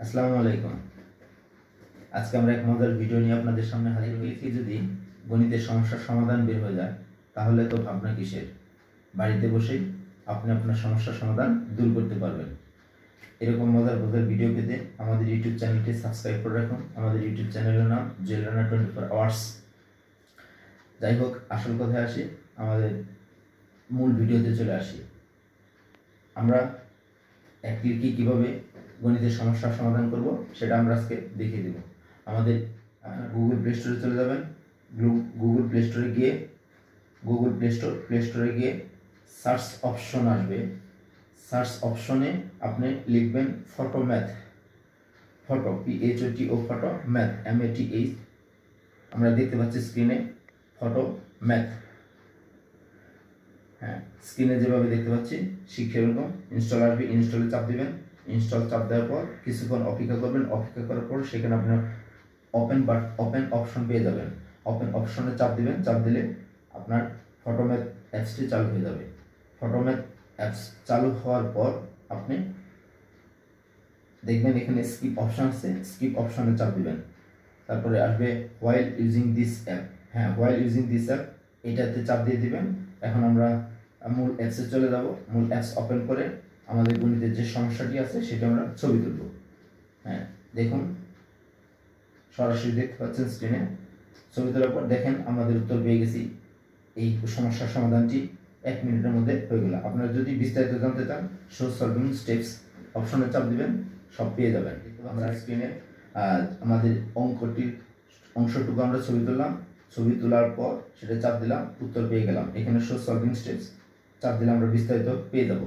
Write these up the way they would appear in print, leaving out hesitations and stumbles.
আসসালামু আলাইকুম। আজকে আমরা এক মজার ভিডিও নিয়ে আপনাদের সামনে হাজির হয়েছি। যদি গণিতের সমস্যার সমাধান বের হয়ে যায় তাহলে তো ভাবনা কিসের, বাড়িতে বসেই আপনি আপনার সমস্যার সমাধান দূর করতে পারবেন। এরকম মজার ভিডিও পেতে আমাদের ইউটিউব চ্যানেলটি সাবস্ক্রাইব করে রাখুন। আমাদের ইউটিউব চ্যানেলের নাম জুয়েল রানা 24 আওয়ার্স। যাই হোক, আসল কথায় আসি, আমাদের মূল ভিডিওতে চলে আসি। আমরা এক ক্লিকে কীভাবে গণিতের সমস্যার সমাধান করব সেটা আমরা আজকে দেখিয়ে দেব। আমাদের গুগল প্লে স্টোরে চলে যাবেন। গুগল প্লে স্টোরে গিয়ে সার্চ অপশন আসবে। সার্চ অপশনে আপনি লিখবেন photo math, photo PHOTO photo math MATH। আমরা দেখতে পাচ্ছি স্ক্রিনে ফটো ম্যাথ। হ্যাঁ, স্ক্রিনে যেভাবে দেখতে পাচ্ছি ঠিক সেরকম ইনস্টল আসবে। ইনস্টলে চাপ দিবেন। ইনস্টল চাপ দেওয়ার পর কিছুক্ষণ অপেক্ষা করবেন। অপেক্ষা করার পর সেখানে আপনার ওপেন অপশন পেয়ে যাবেন। ওপেন অপশনে চাপ দিবেন। চাপ দিলে আপনার ফটোম্যাথ অ্যাপসটি চালু হয়ে যাবে। ফটোম্যাথ অ্যাপস চালু হওয়ার পর আপনি দেখবেন এখানে স্কিপ অপশন আছে। স্কিপ অপশনে চাপ দিবেন। তারপরে আসবে হোয়াইল ইউজিং দিস অ্যাপ। হ্যাঁ, হোয়াইল ইউজিং দিস অ্যাপ এটাতে চাপ দিয়ে দিবেন। এখন আমরা মূল অ্যাপসে চলে যাব। মূল অ্যাপস ওপেন করে আমাদের গণিতের যে সমস্যাটি আছে সেটা আমরা ছবি তুলব। হ্যাঁ, দেখুন, সরাসরি দেখতে পাচ্ছেন স্ক্রিনে। ছবি তোলার পর দেখেন আমাদের উত্তর পেয়ে গেছি। এই সমস্যার সমাধানটি 1 মিনিটের মধ্যে হয়ে গেল। আপনারা যদি বিস্তারিত জানতে চান শো সলভিং স্টেপস অপশনে চাপ দিবেন, সব পেয়ে যাবেন। আমরা স্ক্রিনে আমাদের অংশটুকু আমরা ছবি তুললাম। ছবি তোলার পর সেটা চাপ দিলাম, উত্তর পেয়ে গেলাম। এখানে শো সলভিং স্টেপস চাপ দিলে আমরা বিস্তারিত পেয়ে যাব।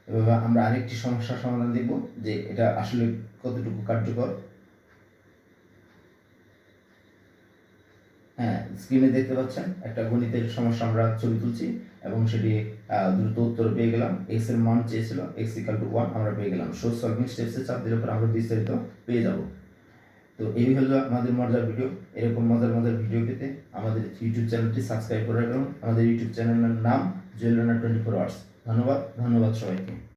এভাবে আমরা আরেকটি সমস্যার সমাধান দেখব যে এটা আসলে কতটুকু কার্যকর। হ্যাঁ, স্ক্রিনে দেখতে পাচ্ছেন একটা গণিতের সমস্যা আমরা ছবি তুলছি এবং সেটি দ্রুত উত্তর পেয়ে গেলাম। এক্স এর মান চেয়েছিল, x = 1 আমরা পেয়ে গেলাম। শো সলভিং স্টেপসে চাপ দিলে পর আমরা বিস্তারিত পেয়ে যাব। তো এই হলো আমাদের মজার ভিডিও। এরকম মজার ভিডিও পেতে আমাদের ইউটিউব চ্যানেলটি সাবস্ক্রাইব করে রাখুন। আমাদের ইউটিউব চ্যানেলের নাম জুয়েল রানা 24 আওয়ার্স। ধন্যবাদ সবাইকে।